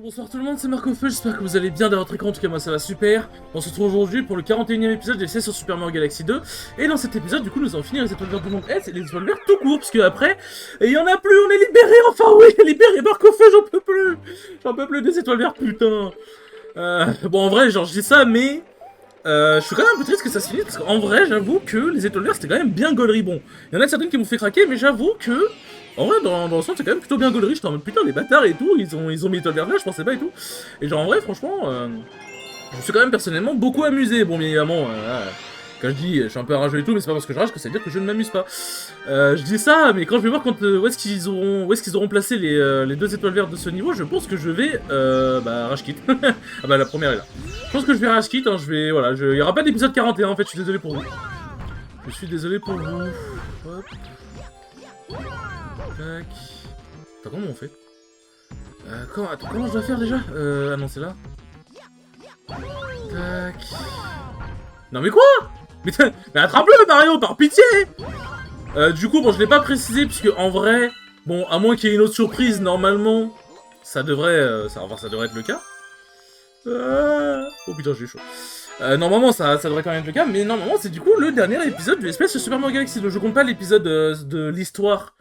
Bonsoir tout le monde, c'est Marco-Feu, j'espère que vous allez bien dans votre écran, en tout cas moi ça va super. On se retrouve aujourd'hui pour le 41e épisode d'essai sur Super Mario Galaxy 2. Et dans cet épisode, du coup, nous allons finir les étoiles vertes du monde S et les étoiles vertes tout court, parce que après, il y en a plus, on est libérés, enfin oui, libérés, Marco-Feu, j'en peux plus. J'en peux plus des étoiles vertes, putain. Bon, en vrai, genre, je dis ça, mais... je suis quand même un peu triste que ça se finisse, parce qu'en vrai, j'avoue que les étoiles vertes, c'était quand même bien gaulerie. Bon, il y en a certaines qui m'ont fait craquer, mais j'avoue que... En vrai, dans le sens, c'est quand même plutôt bien gaulerie. J'étais en mode putain, les bâtards et tout, ils ont mis l'étoile verte là, je pensais pas et tout. Et genre, en vrai, franchement, je me suis quand même personnellement beaucoup amusé. Bon, bien évidemment, quand je dis je suis un peu rageux et tout, mais c'est pas parce que je rage que ça veut dire que je ne m'amuse pas. Je dis ça, mais quand je vais voir où est-ce qu'ils auront placé les deux étoiles vertes de ce niveau, je pense que je vais, rage quit. Ah bah, la première est là. Je pense que je vais rage quit, hein, voilà, il y aura pas d'épisode 41 en fait, je suis désolé pour vous. Je suis désolé pour vous. Hop. Tac. Attends, comment on fait? Attends, comment je dois faire déjà? Ah non, c'est là. Tac. Non mais quoi? Mais attrape-le Mario, par pitié! Du coup, bon, je l'ai pas précisé, puisque en vrai, bon, à moins qu'il y ait une autre surprise, normalement, ça devrait, ça devrait être le cas. Oh putain, j'ai eu chaud. Normalement, ça devrait quand même être le cas, mais normalement, c'est du coup le dernier épisode du espèce de Super Mario Galaxy 2. Je compte pas l'épisode de l'histoire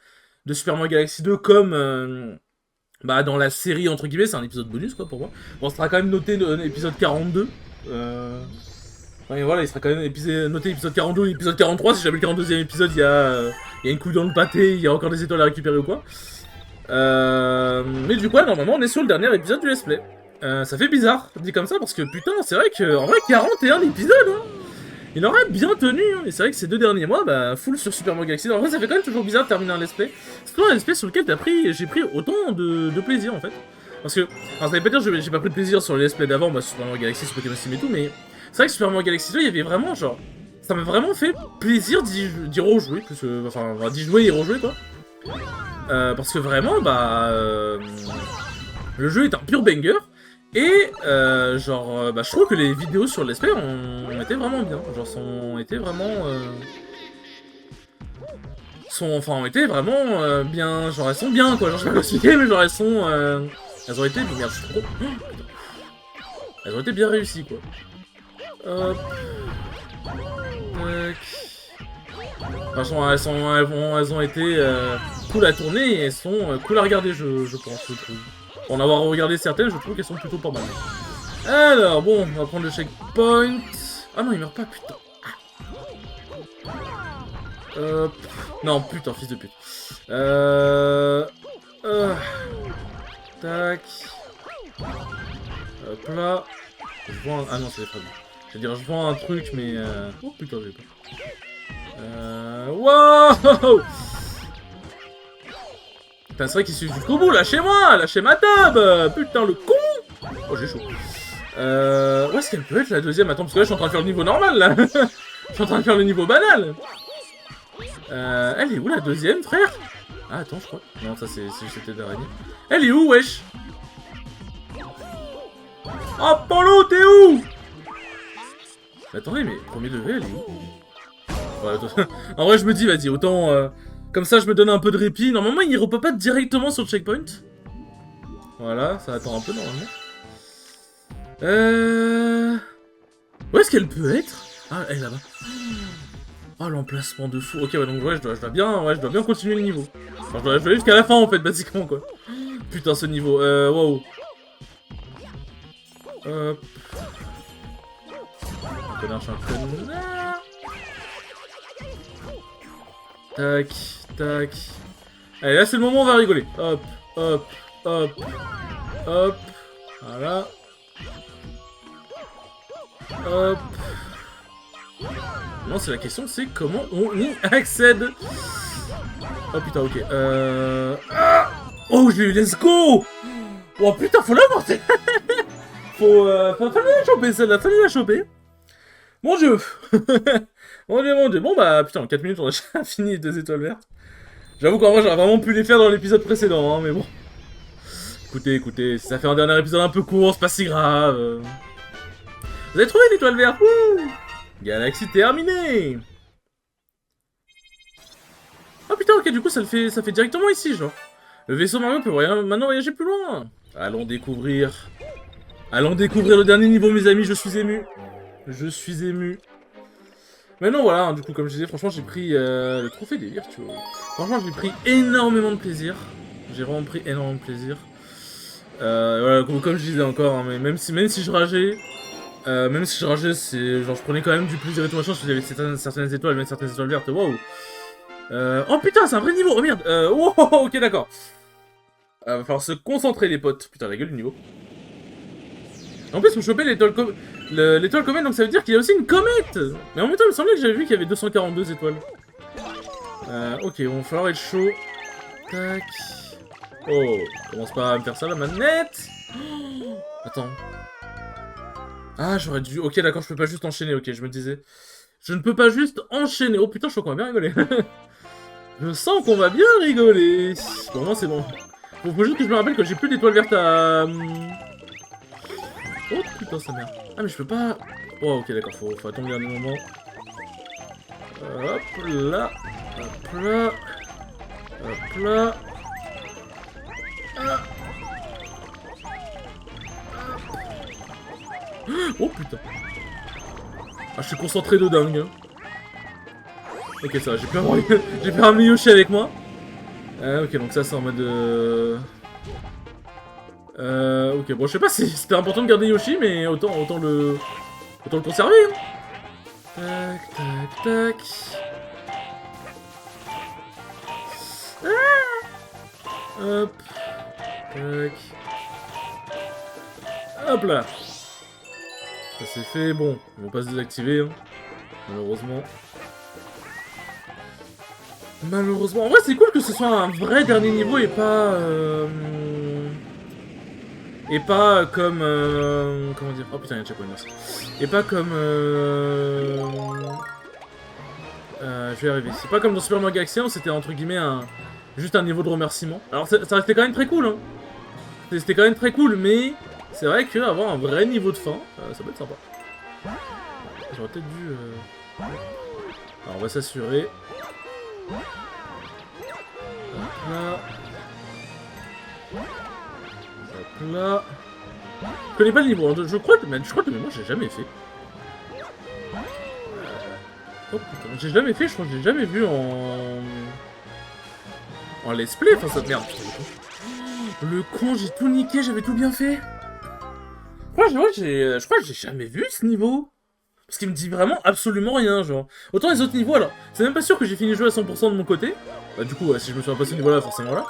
de Super Mario Galaxy 2 comme dans la série, entre guillemets, c'est un épisode bonus, quoi, pour moi. Bon, ça sera quand même noté épisode 42. Ouais, voilà, il sera quand même noté épisode 42 ou épisode 43, si jamais le 42e épisode, il y a une couille dans le pâté, il y a encore des étoiles à récupérer ou quoi. Mais du coup, normalement, on est sur le dernier épisode du let's play. Ça fait bizarre, dit comme ça, parce que putain, c'est vrai que, en vrai, 41 épisodes, hein. Il aurait bien tenu, hein. Et c'est vrai que ces 2 derniers mois, full sur Super Mario Galaxy. En vrai, ça fait quand même toujours bizarre de terminer un let's play. C'est toujours un let's play sur lequel j'ai pris autant de plaisir, en fait. Parce que, alors ça veut pas dire que j'ai pas pris de plaisir sur les let's play d'avant, sur Super Mario Galaxy, sur Pokémon Steam et tout, mais c'est vrai que Super Mario Galaxy 2, il y avait vraiment, genre, ça m'a vraiment fait plaisir d'y rejouer, d'y jouer et y rejouer, quoi. Parce que vraiment, le jeu est un pur banger. Et je trouve que les vidéos sur l'esprit ont été vraiment bien. Genre, ont été vraiment bien. Genre, elles sont bien, quoi. Genre, je vais pas l'expliquer, mais genre, elles ont été. Merde, je suis trop. Elles ont été bien réussies, quoi. Hop. Tac. Franchement, elles ont été cool à tourner et elles sont cool à regarder, je pense, je trouve. Pour en avoir regardé certaines, je trouve qu'elles sont plutôt pas mal. Alors, bon, on va prendre le checkpoint. Ah non, il meurt pas, putain. Non, putain, fils de pute. Tac. Hop là. Je vois un... Ah non, c'est les fragments. Je veux dire, je vois un truc, mais... Oh putain, j'ai pas. Wow! Putain, c'est vrai qu'il suit jusqu'au bout, lâchez-moi! Lâchez ma table! Putain, le con! Oh, j'ai chaud. Où est-ce qu'elle peut être la deuxième? Attends, parce que là, je suis en train de faire le niveau normal, là! Je suis en train de faire le niveau banal! Elle est où, la deuxième, frère? Ah, attends, je crois. Non, ça, c'était d'araignée. Elle est où, wesh? Apollo, t'es où? Mais attendez, mais premier degré, elle est où? Ouais, attends. En vrai, je me dis, vas-y, autant... Comme ça, je me donne un peu de répit. Normalement, il repop pas directement sur le checkpoint. Voilà, ça attend un peu, normalement. Où est-ce qu'elle peut être? Ah, elle est là-bas. Oh, l'emplacement de fou. Ok, ouais, donc ouais, je dois bien continuer le niveau. Enfin, je dois aller jusqu'à la fin, en fait, basiquement, quoi. Putain, ce niveau. Wow. Hop. Je suis un connard. Tac, tac. Allez, là, c'est le moment où on va rigoler. Hop, hop, hop, hop. Voilà. Hop. Non, c'est la question, c'est comment on y accède. Oh putain, ok. Ah oh, je l'ai eu, let's go. Oh putain, faut l'avoir. Fallait la choper, celle-là, fallait la choper. Mon dieu. Mon dieu, mon dieu. Bon bah, putain, en 4 minutes, on a déjà fini les 2 étoiles vertes. J'avoue qu'en vrai, j'aurais vraiment pu les faire dans l'épisode précédent, hein, mais bon. Écoutez, si ça fait un dernier épisode un peu court, c'est pas si grave. Vous avez trouvé l'étoile verte? Wouh! Galaxie terminée! Oh putain, ok, du coup, ça fait directement ici, genre. Le vaisseau Mario peut maintenant voyager plus loin. Allons découvrir. Allons découvrir le dernier niveau, mes amis, je suis ému. Je suis ému. Mais non, voilà, hein, du coup, comme je disais, franchement, j'ai pris le trophée des virtuoses. Franchement, j'ai pris énormément de plaisir. J'ai vraiment pris énormément de plaisir. Voilà, comme je disais encore, hein, mais même si je rageais, c'est genre je prenais quand même du plaisir et tout machin, parce qu'il y avait certaines étoiles, même certaines étoiles vertes, waouh. Oh putain, c'est un vrai niveau, oh merde, wow, ok d'accord. Va falloir se concentrer les potes, putain la gueule du niveau. En plus, on chopait l'étoile comète, donc ça veut dire qu'il y a aussi une comète. Mais en même temps, il me semblait que j'avais vu qu'il y avait 242 étoiles. Ok, bon, va falloir être chaud. Tac. Oh, commence pas à me faire ça la manette. Oh, attends. Ah, j'aurais dû... Ok, d'accord, je peux pas juste enchaîner, ok, je me disais. Je ne peux pas juste enchaîner. Oh putain, je crois qu'on va bien rigoler. Je sens qu'on va bien rigoler. Pour moi, c'est bon. Faut juste que je me rappelle que j'ai plus d'étoiles vertes à... Oh putain, sa mère. Ah, mais je peux pas... Oh, ok, d'accord, faut attendre le dernier moment. Hop là. Hop là. Hop là. Ah. Oh putain. Ah, je suis concentré de dingue. Hein. Ok, ça va, j'ai plus un Yoshi avec moi. Ok, donc ça c'est en mode... ok, bon, je sais pas si c'était important de garder Yoshi, mais autant le conserver. Hein. Tac, tac, tac. Ah. Hop. Tac. Hop là. Ça c'est fait, bon, ils vont pas se désactiver, hein, malheureusement. Malheureusement, en vrai c'est cool que ce soit un vrai dernier niveau et pas... Et pas comme... comment dire? Oh putain, il y a un checkpoint, merci. Et pas comme... je vais y arriver. C'est pas comme dans Super Mario Galaxy 1 où c'était entre guillemets juste un niveau de remerciement. Alors ça restait quand même très cool, hein. C'était quand même très cool, mais... C'est vrai qu'avoir un vrai niveau de fin, ça peut être sympa. J'aurais peut-être dû... Alors on va s'assurer. Hop là. Hop là. Je connais pas le niveau, hein. Je crois que moi j'ai jamais fait. Oh putain, j'ai jamais fait, je crois que j'ai jamais vu en let's play, enfin ça merde. Le con, j'ai tout niqué, j'avais tout bien fait. Je crois que j'ai jamais vu ce niveau. Parce qu'il me dit vraiment absolument rien, genre. Autant les autres niveaux, alors, c'est même pas sûr que j'ai fini le jeu à 100% de mon côté. Bah du coup, si je me suis pas passé ce niveau-là, forcément là.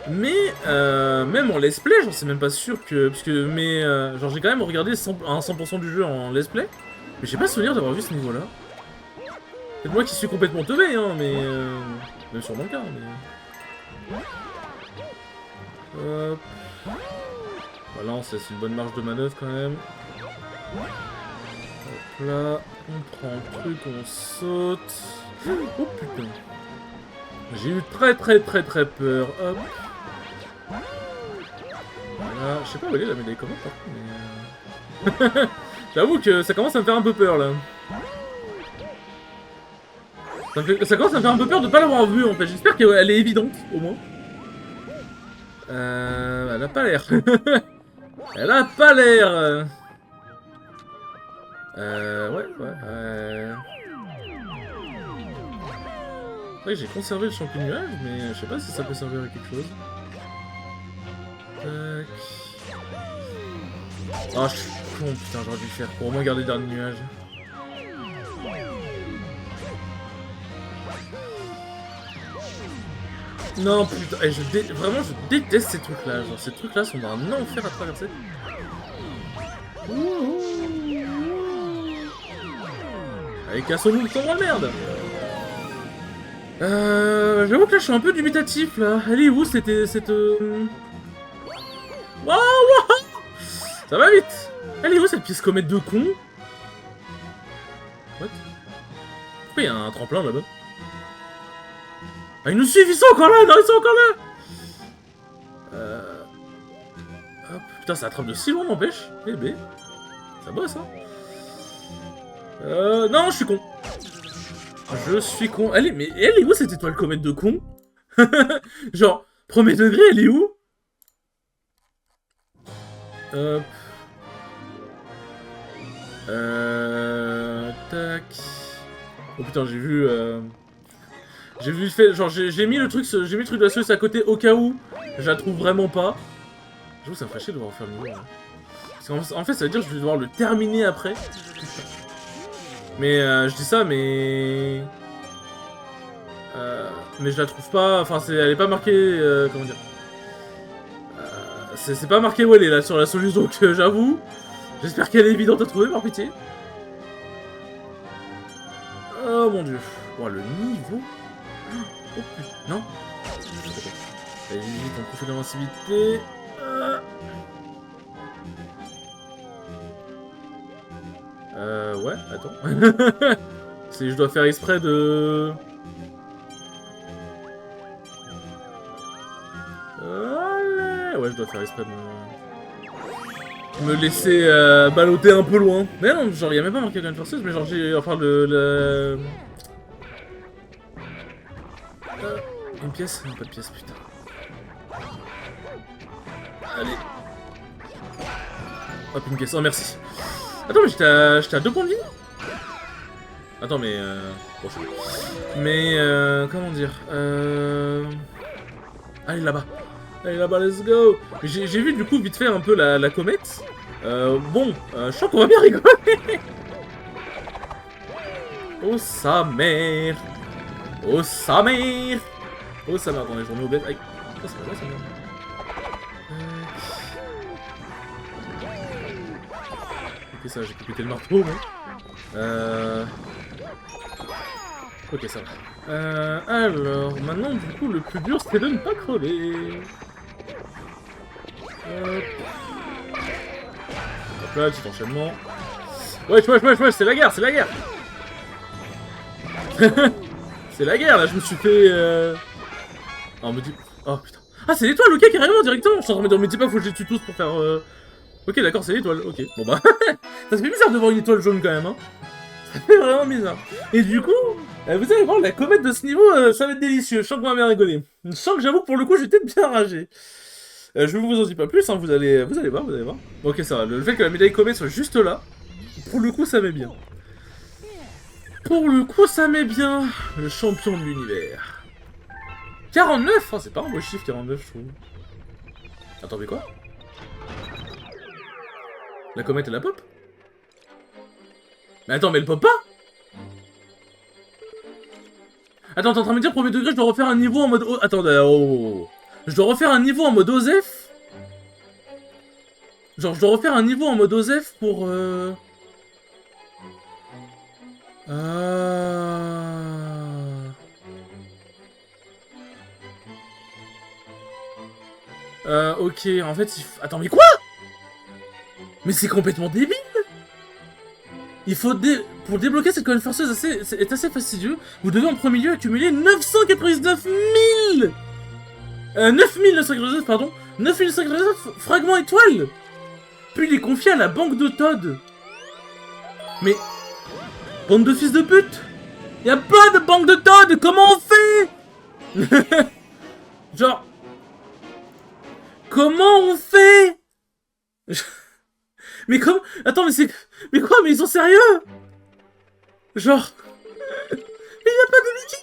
Mais, même en let's play, genre, c'est même pas sûr que... Parce que, genre, j'ai quand même regardé 100% du jeu en let's play. Mais j'ai pas souvenir d'avoir vu ce niveau-là. C'est moi qui suis complètement teubé, hein, mais... même sûrement le cas, mais... Hop... Voilà, c'est une bonne marge de manœuvre quand même. Hop là, on prend le truc, on saute. Oh putain. J'ai eu très peur. Hop. Voilà, je sais pas où elle est la médaille comment par contre, mais... J'avoue que ça commence à me faire un peu peur là. Ça commence à me faire un peu peur de pas l'avoir vue en fait. J'espère qu'elle est évidente au moins. Elle a pas l'air. Elle a pas l'air. Ouais. C'est vrai que j'ai conservé le champion nuage, mais je sais pas si ça peut servir à quelque chose. Tac. Ah, je suis con, putain, j'aurais dû le faire pour au moins garder le dernier nuage. Non, putain, vraiment, je déteste ces trucs-là. Genre, ces trucs-là sont un enfer à traverser. Allez, cassons-nous le temps dans la merde. J'avoue que là, je suis un peu dubitatif, là. Elle est où, cette... Waouh. Ça va vite. Elle est où, cette pièce comète de con? What? Pourquoi il y a un tremplin, là-bas? Ah, ils nous suivent, ils sont encore là. Non, ils sont encore là. Hop. Putain, ça attrape de si loin, n'empêche. Eh ben, ça bosse, hein. Non, je suis con. Je suis con. Mais elle est où cette étoile comète de con? Genre, premier degré, elle est où? Hop. Tac. Oh putain, j'ai vu... J'ai vu fait... Genre, j'ai mis le truc de la sauce à côté au cas où je la trouve vraiment pas. J'avoue, ça me ferait chier de devoir faire le niveau. Hein. Parce qu'en fait, ça veut dire que je vais devoir le terminer après. Mais je dis ça, mais... mais je la trouve pas... Enfin, elle est pas marquée... comment dire... c'est pas marqué où elle est, là, sur la solution, donc j'avoue. J'espère qu'elle est évidente à trouver, par pitié. Oh mon dieu. Oh, le niveau... Oh putain, non. Allez, vite, on profite d'invincibilité. Ouais, attends. Je dois faire exprès de... Allez. Ouais, je dois faire exprès de me laisser balloter un peu loin. Mais non, genre, y'a même pas marqué Gun Forces, mais genre, j'ai... Enfin, une pièce? Non, pas de pièce, putain. Allez. Hop, une pièce. Oh, merci. Attends, mais j'étais à 2 points de vie? Attends, mais... Bon, mais... comment dire Allez, là-bas. Allez, là-bas, let's go. J'ai vu, du coup, vite fait, un peu la comète. Bon, je sens qu'on va bien rigoler. Oh, sa mère. Oh, sa mère. Oh, sa mère. Attendez, je remets au bête. Aïe. Oh, c'est pas vrai, ça merde. Ok, ça, j'ai pété le marteau, mais... Ok, ça va. Alors, maintenant, du coup, le plus dur, c'est de ne pas crever. Hop. Hop là, petit enchaînement. Wesh, c'est la guerre, c'est la guerre. C'est la guerre, là, je me suis fait... Ah, on me dit... Oh, putain. Ah, c'est l'étoile, ok, carrément, directement. Je suis en train de me dire pas, faut que je les tue tous pour faire... Ok, d'accord, c'est l'étoile, ok. Bon, bah... Ça se fait bizarre de voir une étoile jaune, quand même, hein. Ça fait vraiment bizarre. Et du coup, vous allez voir, la comète de ce niveau, ça va être délicieux. Je sens qu'on va bien rigoler. Je sens que j'avoue que pour le coup, j'étais bien ragé. Je vous en dis pas plus, hein, vous allez voir, vous allez voir. Ok, ça va. Le fait que la médaille comète soit juste là, pour le coup, ça met bien. Pour le coup, ça met bien. Le champion de l'univers. 49 oh, c'est pas un beau chiffre, 49, je trouve. Attends, mais quoi? La comète, elle la pop? Mais attends, mais elle pop pas? Attends, t'es en train de me dire, premier degré, je dois refaire un niveau en mode... Attends, oh. Je dois refaire un niveau en mode OSEF? Genre, je dois refaire un niveau en mode OSEF pour... ok, en fait, Attends, mais quoi? Mais c'est complètement débile! Il faut pour débloquer cette colonne forceuse est assez fastidieux. Vous devez en premier lieu accumuler 999 000 9999, pardon. 9999 fragments étoiles. Puis les confier à la banque de Todd. Mais... Bande de fils de pute. Y'a pas de banque de Todd. Comment on fait? Genre... Comment on fait? Mais comment... Attends, mais c'est... Mais quoi? Mais ils sont sérieux? Genre... Mais y'a pas de Mickey.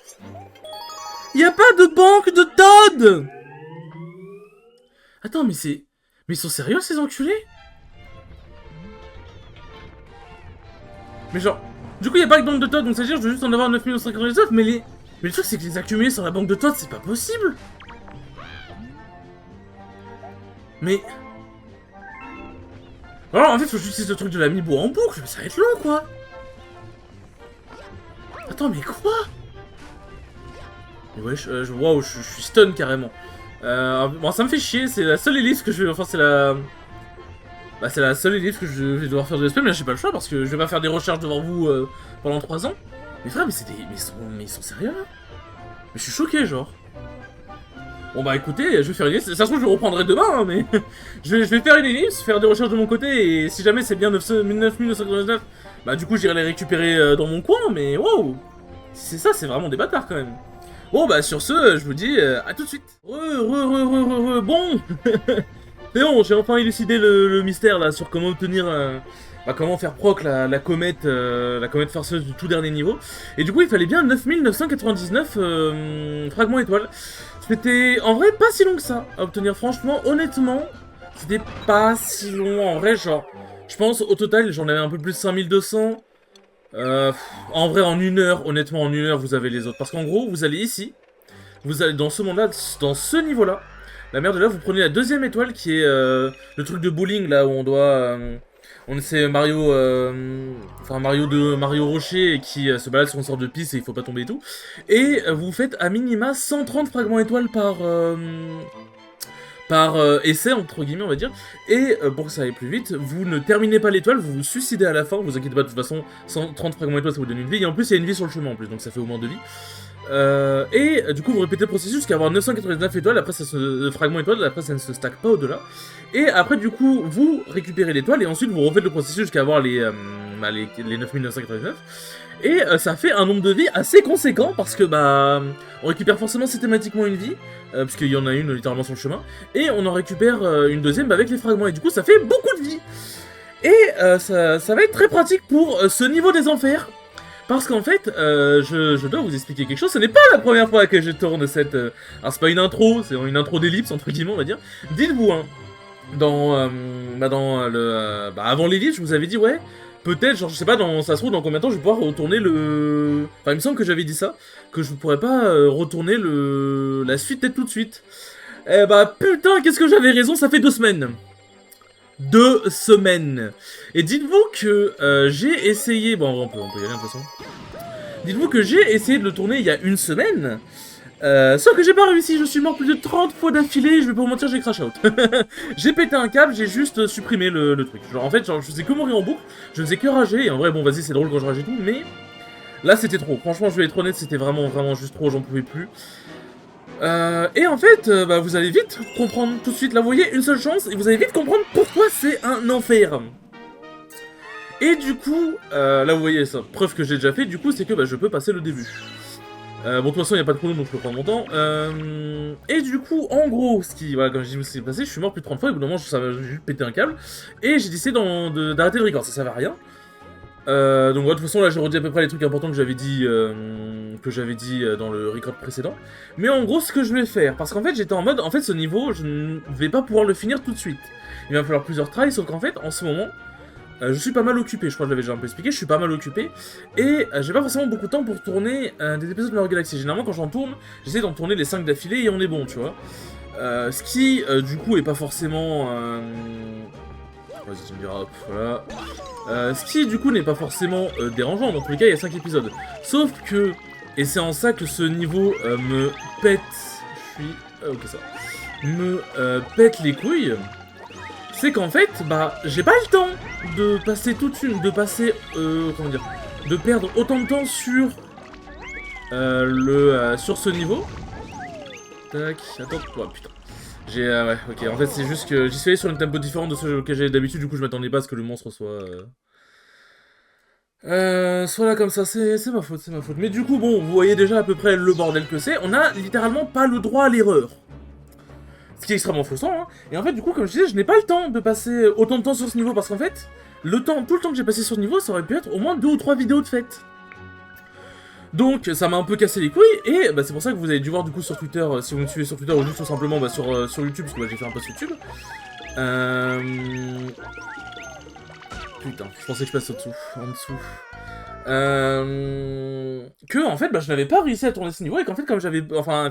Y'a pas de banque de Todd. Attends, mais c'est... Mais ils sont sérieux, ces enculés? Mais genre... Du coup, y'a pas de banque de Todd, donc ça veut dire que je veux juste en avoir 9599, mais les... Mais le truc, c'est que les accumuler sur la banque de Todd, c'est pas possible. Mais... Alors, en fait, faut que j'utilise le truc de l'amiibo en boucle, mais ça va être long, quoi. Attends, mais quoi? Mais ouais, waouh, je suis stun, carrément. Bon, ça me fait chier, c'est la seule ellipse que je... Enfin, c'est la... Bah, c'est la seule ellipse que je vais devoir faire de l'esprit, mais là, j'ai pas le choix, parce que je vais pas faire des recherches devant vous pendant 3 ans. Mais frère, mais c'est des... Mais ils sont sérieux, là? Mais je suis choqué, genre. Bon bah écoutez, je vais faire une ellipse, ça se trouve je reprendrai demain, hein, mais... je vais faire une ellipse, faire des recherches de mon côté, et si jamais c'est bien 9999, bah du coup j'irai les récupérer dans mon coin, mais wow. Si c'est ça, c'est vraiment des bâtards quand même. Bon bah sur ce, je vous dis à tout de suite. Bon C'est bon, j'ai enfin élucidé le mystère là sur comment obtenir, comment faire proc la comète farceuse du tout dernier niveau. Et du coup, il fallait bien 9999 fragments étoiles. C'était en vrai pas si long que ça à obtenir. Franchement, honnêtement, c'était pas si long en vrai. Genre, je pense au total, j'en avais un peu plus de 5200. En vrai, en 1 heure, honnêtement, en 1 heure, vous avez les autres. Parce qu'en gros, vous allez ici, vous allez dans ce monde-là, dans ce niveau-là. La merde, là, vous prenez la deuxième étoile qui est le truc de bowling là où on doit. On essaie Mario. Mario Rocher et qui se balade sur une sorte de piste et il faut pas tomber et tout. Et vous faites à minima 130 fragments étoiles par essai, entre guillemets, on va dire. Et pour que ça aille plus vite, vous ne terminez pas l'étoile, vous vous suicidez à la fin. Vous inquiétez pas, de toute façon, 130 fragments étoiles, ça vous donne une vie. Et en plus, il y a une vie sur le chemin en plus, donc ça fait au moins 2 vies. Du coup, vous répétez le processus jusqu'à avoir 999 étoiles. Après, fragments étoiles, après, ça ne se stack pas au-delà. Et après, du coup, vous récupérez l'étoile et ensuite vous refaites le processus jusqu'à avoir les 9999. Et ça fait un nombre de vies assez conséquent parce que on récupère forcément systématiquement une vie, puisqu'il y en a une littéralement sur le chemin, et on en récupère une deuxième avec les fragments, et du coup ça fait beaucoup de vie. Et ça va être très pratique pour ce niveau des enfers, parce qu'en fait, je dois vous expliquer quelque chose, ce n'est pas la première fois que je tourne cette... alors c'est pas une intro, c'est une intro d'ellipse entre guillemets on va dire. Dites-vous, hein, avant l'ellipse je vous avais dit ouais... Peut-être, genre, je sais pas, ça se trouve, dans combien de temps je vais pouvoir retourner le... Enfin, il me semble que j'avais dit ça, que je pourrais pas retourner la suite peut-être tout de suite. Eh bah, putain, qu'est-ce que j'avais raison, ça fait 2 semaines. 2 semaines. Et dites-vous que j'ai essayé... Bon, on peut y aller, de toute façon. Dites-vous que j'ai essayé de le tourner il y a 1 semaine... sauf que j'ai pas réussi, je suis mort plus de 30 fois d'affilée, je vais pas vous mentir, j'ai crash out. J'ai pété un câble, j'ai juste supprimé le truc. Genre en fait, je faisais que mourir en boucle, je faisais que rager, et en vrai, bon vas-y, c'est drôle quand je rage et tout, mais... Là, c'était trop. Franchement, je vais être honnête, c'était vraiment juste trop, j'en pouvais plus. Et en fait, vous allez vite comprendre tout de suite, là vous voyez, une seule chance, et vous allez vite comprendre pourquoi c'est un enfer. Et du coup, là vous voyez, ça, preuve que j'ai déjà fait, du coup, c'est que je peux passer le début. Bon, de toute façon, il n'y a pas de chrono, donc je peux prendre mon temps. Et du coup, en gros, voilà, comme je dis où c'est passé, je suis mort plus de 30 fois, et au bout d'un moment, ça m'a juste pété un câble. Et j'ai décidé d'arrêter le record, ça servait à rien. Donc, ouais, de toute façon, là, j'ai redit à peu près les trucs importants que j'avais dit, dans le record précédent. Mais en gros, ce que je vais faire, parce qu'en fait, j'étais en mode, en fait, ce niveau, je ne vais pas pouvoir le finir tout de suite. Il va me falloir plusieurs tries, sauf qu'en fait, en ce moment... je suis pas mal occupé, je crois que je l'avais déjà un peu expliqué, je suis pas mal occupé, et j'ai pas forcément beaucoup de temps pour tourner des épisodes de Mario Galaxy. Généralement quand j'en tourne, j'essaie d'en tourner les 5 d'affilée et on est bon, tu vois. Ce qui, du coup, est pas forcément... Vas-y, tu me diras, hop, voilà. Ce qui, du coup, n'est pas forcément dérangeant, dans tous les cas, il y a 5 épisodes. Sauf que, et c'est en ça que ce niveau me pète... Je suis... ok, ça. Me pète les couilles... C'est qu'en fait, j'ai pas le temps de passer de perdre autant de temps sur sur ce niveau. Tac, attends, oh putain. Ouais, ok, en fait c'est juste que j'y suis allé sur une tempo différente de ce que j'ai d'habitude, du coup je m'attendais pas à ce que le monstre soit là comme ça, c'est ma faute, c'est ma faute. Mais du coup, bon, vous voyez déjà à peu près le bordel que c'est, on a littéralement pas le droit à l'erreur. Ce qui est extrêmement frustrant, hein. Et en fait, du coup, comme je disais, je n'ai pas le temps de passer autant de temps sur ce niveau, parce qu'en fait, tout le temps que j'ai passé sur ce niveau, ça aurait pu être au moins 2 ou 3 vidéos de fête. Donc, ça m'a un peu cassé les couilles, et c'est pour ça que vous avez dû voir, du coup, sur Twitter, si vous me suivez sur Twitter, ou juste tout simplement sur YouTube, parce que j'ai fait un post YouTube. Putain, je pensais que je passe en dessous. Que en fait je n'avais pas réussi à tourner ce niveau, et qu'en fait comme j'avais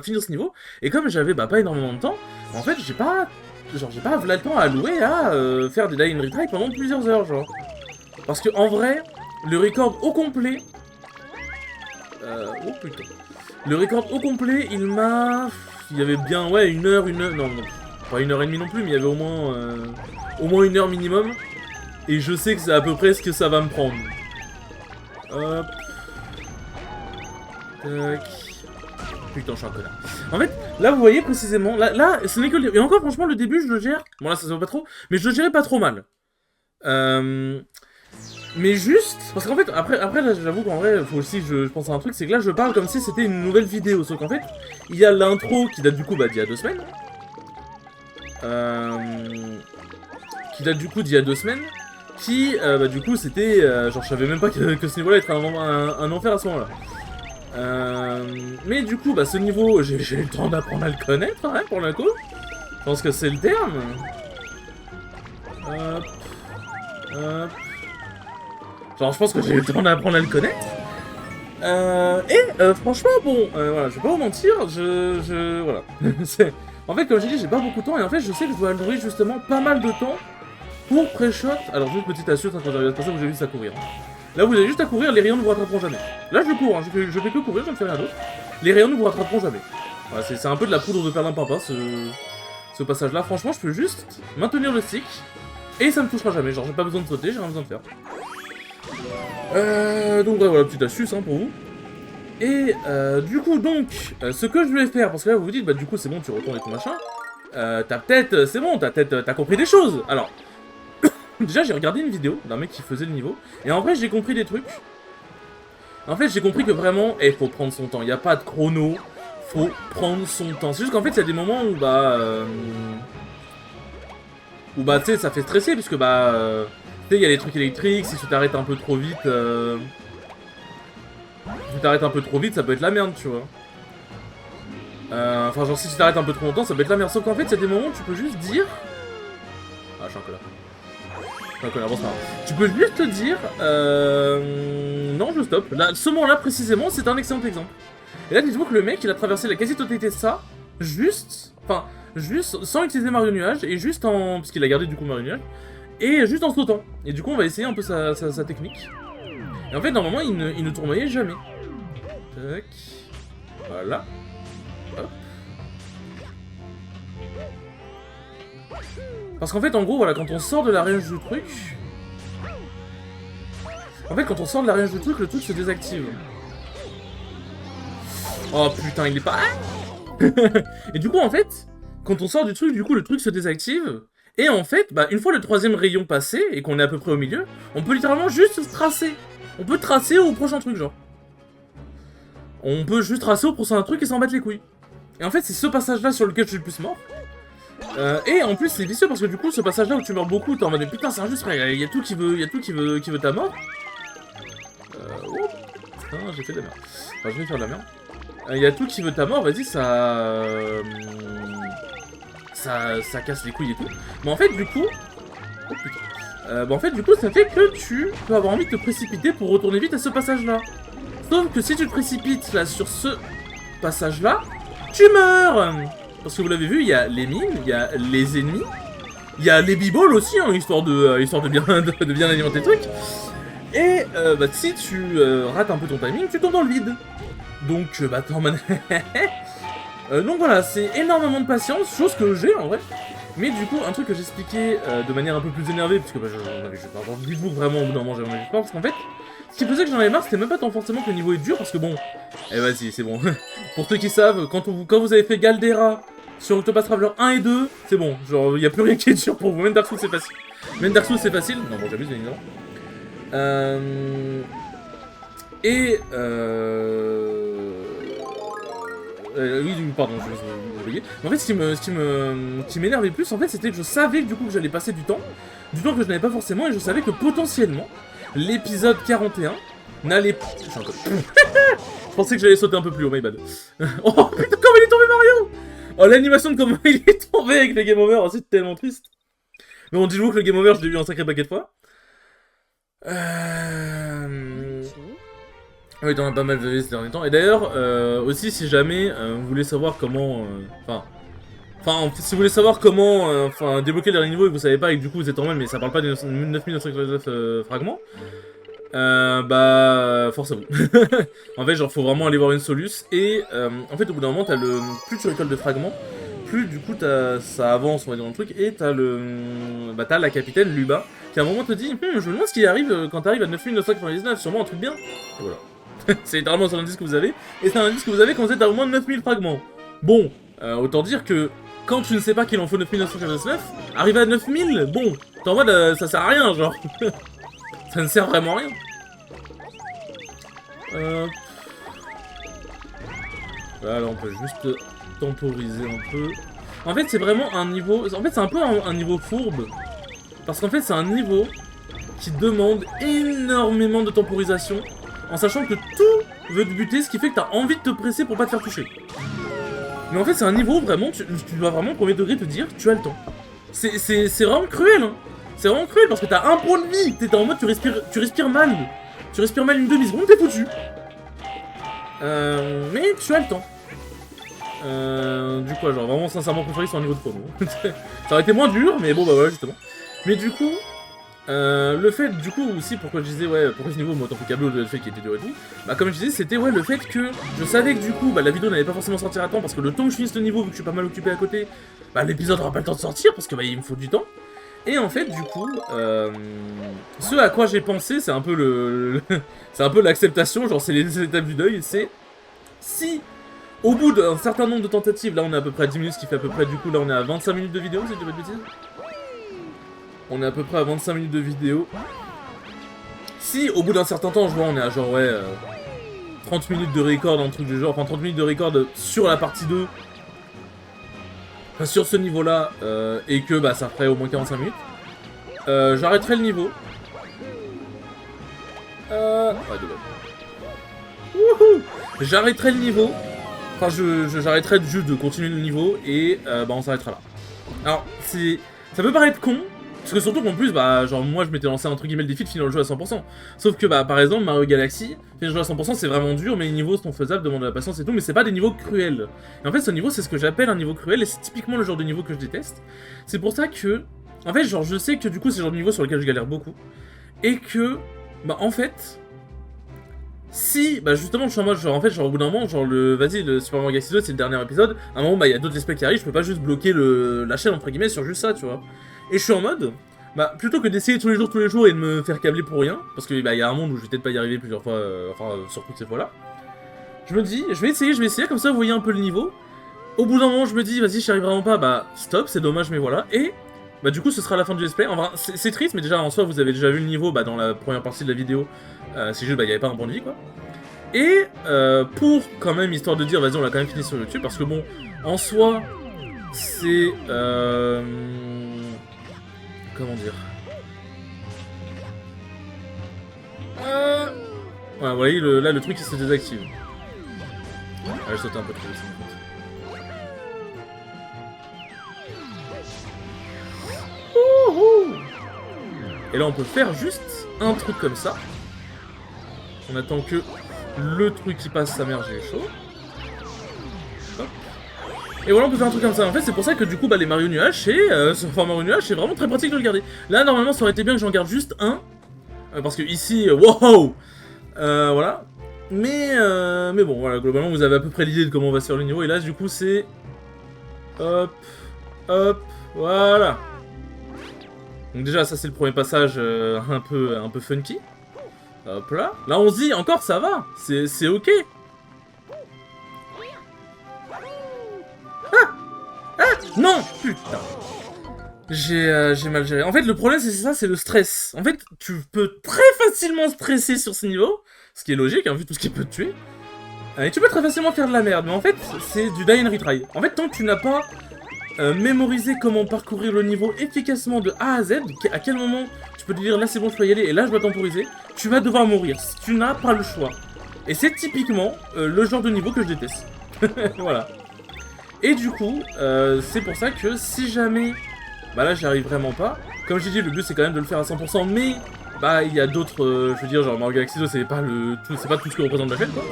finir ce niveau, et comme j'avais pas énormément de temps, en fait j'ai pas le temps à allouer à faire des die and retry pendant plusieurs heures, genre. Parce que en vrai, le record au complet oh putain. Le record au complet, il y avait bien, ouais, une heure, non, pas 1h30 non plus, mais il y avait au moins 1 heure minimum. Et je sais que c'est à peu près ce que ça va me prendre. Hop. Tac. Putain, je suis un connard. En fait, là, vous voyez précisément, là, ce n'est que le... Et encore, franchement, le début, je le gère. Bon, là, ça se voit pas trop, mais je le gérais pas trop mal. Mais juste... Parce qu'en fait, après là, j'avoue qu'en vrai, faut aussi que je pense à un truc, c'est que là, je parle comme si c'était une nouvelle vidéo. Sauf qu'en fait, il y a l'intro qui date du coup, d'il y a 2 semaines. qui date du coup d'il y a 2 semaines, qui, bah, du coup, c'était, genre, je savais même pas que ce niveau-là était un enfer à ce moment-là. Mais du coup, bah, ce niveau, j'ai eu le temps d'apprendre à le connaître, hein, pour le coup. Je pense que c'est le terme. Hop. Hop. Genre, je pense que j'ai eu le temps d'apprendre à le connaître. Franchement, bon, voilà, je vais pas vous mentir, voilà. En fait, comme j'ai dit, j'ai pas beaucoup de temps, et en fait, je sais que je dois allouer justement pas mal de temps pour pré-shot. Alors, juste petite astuce, hein, quand j'arrive à passer, vous avez juste à courir. Là, vous avez juste à courir, les rayons ne vous rattraperont jamais. Là, je cours, hein, je fais que courir, je ne fais rien d'autre. Les rayons ne vous rattraperont jamais. Voilà, c'est un peu de la poudre de perlimpinpin, ce passage-là. Franchement, je peux juste maintenir le stick, et ça me touchera jamais. Genre, j'ai pas besoin de sauter, j'ai rien besoin de faire. Donc voilà, petite astuce hein, pour vous. Et du coup, donc, ce que je vais faire, parce que là vous vous dites, bah du coup c'est bon, tu retournes et tout machin. C'est bon, t'as compris des choses. Alors, déjà j'ai regardé une vidéo d'un mec qui faisait le niveau, et en vrai j'ai compris des trucs. En fait j'ai compris que vraiment, faut prendre son temps, il n'y a pas de chrono, faut prendre son temps. C'est juste qu'en fait il y a des moments où bah tu sais, ça fait stresser, puisque bah... tu sais, il y a les trucs électriques, si tu t'arrêtes un peu trop vite... Si tu t'arrêtes un peu trop vite, ça peut être la merde, tu vois. Enfin, genre, si tu t'arrêtes un peu trop longtemps, ça peut être la merde. Sauf qu'en fait, il y a des moments où tu peux juste dire... Ah, je suis un connard. Je suis un connard, bon, c'est pas grave. Tu peux juste te dire... Non, je stoppe. Là, ce moment-là, précisément, c'est un excellent exemple. Et là, dites-vous que le mec, il a traversé la quasi-totalité de ça, juste... Enfin, juste sans utiliser Mario Nuage, et juste en... Parce qu'il a gardé, du coup, Mario Nuage. Et juste en sautant. Et du coup, on va essayer un peu sa technique. Et en fait, normalement, il ne tournoyait jamais. Tac. Voilà. Hop. Parce qu'en fait, en gros, voilà, quand on sort de la range du truc... En fait, quand on sort de la range du truc, le truc se désactive. Oh putain, il est pas... Et du coup, en fait, quand on sort du truc, du coup, le truc se désactive. Et en fait, bah, une fois le 3ème rayon passé, et qu'on est à peu près au milieu, on peut littéralement juste tracer. On peut tracer au prochain truc, genre. On peut juste tracer au prochain truc et s'en battre les couilles. Et en fait, c'est ce passage-là sur lequel je suis le plus mort. Et en plus, c'est vicieux parce que du coup, ce passage-là où tu meurs beaucoup, t'es en mode putain, c'est injuste, frère, il y a tout qui veut ta mort. Oh, putain, j'ai fait de la merde. Enfin, je vais faire de la merde. Il y a tout qui veut ta mort, vas-y, ça casse les couilles et tout. Mais en fait, du coup... Oh putain. Bah en fait, du coup, ça fait que tu peux avoir envie de te précipiter pour retourner vite à ce passage-là. Sauf que si tu te précipites là sur ce passage-là, tu meurs. Parce que vous l'avez vu, il y a les mines, il y a les ennemis, il y a les b-balls aussi, hein, histoire de bien alimenter le truc. Et bah si tu rates un peu ton timing, tu tombes dans le vide. Donc bah t'es en mode... donc voilà, c'est énormément de patience, chose que j'ai en vrai. Mais du coup, un truc que j'expliquais de manière un peu plus énervée, parce que bah, j'en avais juste marre, dites-vous que vraiment au bout d'un moment j'avais juste peur, parce qu'en fait, ce qui faisait que j'en avais marre, c'était même pas tant forcément que le niveau est dur, parce que bon, vas-y, c'est bon. Pour ceux qui savent, quand vous avez fait Galdera sur Octopath Traveler 1 et 2, c'est bon, genre, y a plus rien qui est dur pour vous, même Dark Souls c'est facile. Même Dark Souls c'est facile, non bon, j'abuse bien évidemment. Oui, pardon, je oublié. En fait, ce qui m'énervait plus, en fait, c'était que je savais que du coup que j'allais passer du temps que je n'avais pas forcément, et je savais que potentiellement, l'épisode 41 n'allait pas... Je pensais que j'allais sauter un peu plus haut, my bad. Oh putain, comment il est tombé Mario! Oh, l'animation de comment il est tombé avec le game over, oh, c'est tellement triste. Mais bon, dites-vous que le game over, je l'ai vu un sacré paquet de fois. Oui, t'en as pas mal vu ces derniers temps. Et d'ailleurs, aussi, si jamais vous voulez savoir comment... si vous voulez savoir comment débloquer le dernier niveau et que vous savez pas et que du coup vous êtes en même, mais ça parle pas des 9999 fragments, force à vous. En fait, genre, faut vraiment aller voir une soluce. Et en fait, au bout d'un moment, plus tu récoltes de fragments, plus du coup ça avance, on va dire, dans le truc. Et t'as t'as la capitaine, Luba, qui à un moment te dit je me demande ce qui arrive quand t'arrives à 9999, sûrement un truc bien. Et voilà. C'est littéralement un indice que vous avez. Et c'est un indice que vous avez quand vous êtes à au moins 9000 fragments. Bon, autant dire que quand tu ne sais pas qu'il en faut 9999, arriver à 9000, bon, t'es en mode ça sert à rien, genre. Ça ne sert vraiment à rien. Là, on peut juste temporiser un peu. En fait, c'est vraiment un niveau... En fait, c'est un peu un niveau fourbe. Parce qu'en fait, c'est un niveau qui demande énormément de temporisation, en sachant que tout veut te buter, ce qui fait que t'as envie de te presser pour pas te faire toucher. Mais en fait, c'est un niveau où vraiment, tu dois vraiment, au premier degré, te dire, tu as le temps. C'est vraiment cruel, hein. C'est vraiment cruel, parce que t'as un point de vie. T'es en mode, tu respires mal. Tu respires mal une demi-seconde, t'es foutu. Mais tu as le temps. Du coup, genre, vraiment, sincèrement, préféré sur un niveau de promo. Ça aurait été moins dur, mais bon, bah voilà, justement. Mais du coup... le fait, du coup, aussi, pourquoi je disais, ouais, pourquoi ce niveau m'autant fait câbler au fait qu'il était dur et tout, bah, comme je disais, c'était, ouais, le fait que je savais que, du coup, bah, la vidéo n'allait pas forcément sortir à temps, parce que le temps que je finisse le niveau, vu que je suis pas mal occupé à côté, bah, l'épisode aura pas le temps de sortir, parce que, bah, il me faut du temps. Et en fait, du coup, ce à quoi j'ai pensé, c'est un peu c'est un peu l'acceptation, genre, c'est les étapes du deuil, c'est, si, au bout d'un certain nombre de tentatives, là, on est à peu près à 10 minutes, ce qui fait à peu près, du coup, là, on est à 25 minutes de vidéo, si je dis pas de bêtises. On est à peu près à 25 minutes de vidéo. Si, au bout d'un certain temps, je vois, on est à genre, ouais, 30 minutes de record, un truc du genre, enfin 30 minutes de record sur la partie 2, enfin sur ce niveau-là, et que bah ça ferait au moins 45 minutes, j'arrêterai le niveau. Ouais, wouhou, j'arrêterai le niveau. Enfin, j'arrêterai juste de continuer le niveau, et bah on s'arrêtera là. Alors, ça peut paraître con, parce que surtout qu'en plus, bah, genre, moi, je m'étais lancé entre guillemets le défi de finir le jeu à 100%. Sauf que, bah, par exemple, Mario Galaxy, finir le jeu à 100%, c'est vraiment dur, mais les niveaux sont faisables, demandent de la patience et tout, mais c'est pas des niveaux cruels. Et en fait, ce niveau, c'est ce que j'appelle un niveau cruel, et c'est typiquement le genre de niveau que je déteste. C'est pour ça que, en fait, genre, je sais que du coup, c'est le genre de niveau sur lequel je galère beaucoup, et que, bah, en fait... Si, bah justement, je suis en mode, genre, en fait, genre, au bout d'un moment, genre, vas-y, le Super Mario Galaxy 2, c'est le dernier épisode, à un moment, bah, il y a d'autres aspects qui arrivent, je peux pas juste bloquer la chaîne, entre guillemets, sur juste ça, tu vois. Et je suis en mode, bah, plutôt que d'essayer tous les jours, et de me faire câbler pour rien, parce que, bah, il y a un monde où je vais peut-être pas y arriver plusieurs fois, sur toutes ces fois-là, je me dis, je vais essayer, comme ça, vous voyez un peu le niveau. Au bout d'un moment, je me dis, vas-y, j'y arrive vraiment pas, bah, stop, c'est dommage, mais voilà, et... Bah du coup ce sera la fin du let's play. En vrai c'est triste, mais déjà en soi vous avez déjà vu le niveau bah, dans la première partie de la vidéo. C'est juste bah il n'y avait pas un point de vie quoi. Et pour quand même histoire de dire vas-y on l'a quand même fini sur YouTube parce que bon en soi c'est comment dire ouais vous voyez là le truc il se désactive. Ah, je saute un peu trop ici. Et là on peut faire juste un truc comme ça. On attend que le truc qui passe sa mère j'ai chaud. Hop. Et voilà on peut faire un truc comme ça. En fait c'est pour ça que du coup bah, les Mario Nuages enfin Mario Nuages c'est vraiment très pratique de le garder. Là normalement ça aurait été bien que j'en garde juste un. Parce que ici, wow voilà. Mais bon voilà globalement vous avez à peu près l'idée de comment on va se faire le niveau. Et là du coup c'est... Hop. Hop. Voilà. Donc déjà ça c'est le premier passage un peu funky. Hop là. Là on se dit encore ça va. C'est ok. Ah. Ah. Non. Putain. J'ai mal géré. En fait le problème c'est ça, c'est le stress. En fait tu peux très facilement stresser sur ce niveau. Ce qui est logique hein, vu tout ce qui peut te tuer. Et tu peux très facilement faire de la merde. Mais en fait c'est du die and retry. En fait tant que tu n'as pas... mémoriser comment parcourir le niveau efficacement de A à Z, à quel moment tu peux te dire là c'est bon je peux y aller et là je dois temporiser, tu vas devoir mourir, tu n'as pas le choix. Et c'est typiquement le genre de niveau que je déteste. Voilà. Et du coup, c'est pour ça que si jamais, bah là j'y arrive vraiment pas, comme j'ai dit le but c'est quand même de le faire à 100%, mais bah il y a d'autres, je veux dire genre Mario Galaxy 2 c'est pas tout ce que représente la chaîne quoi.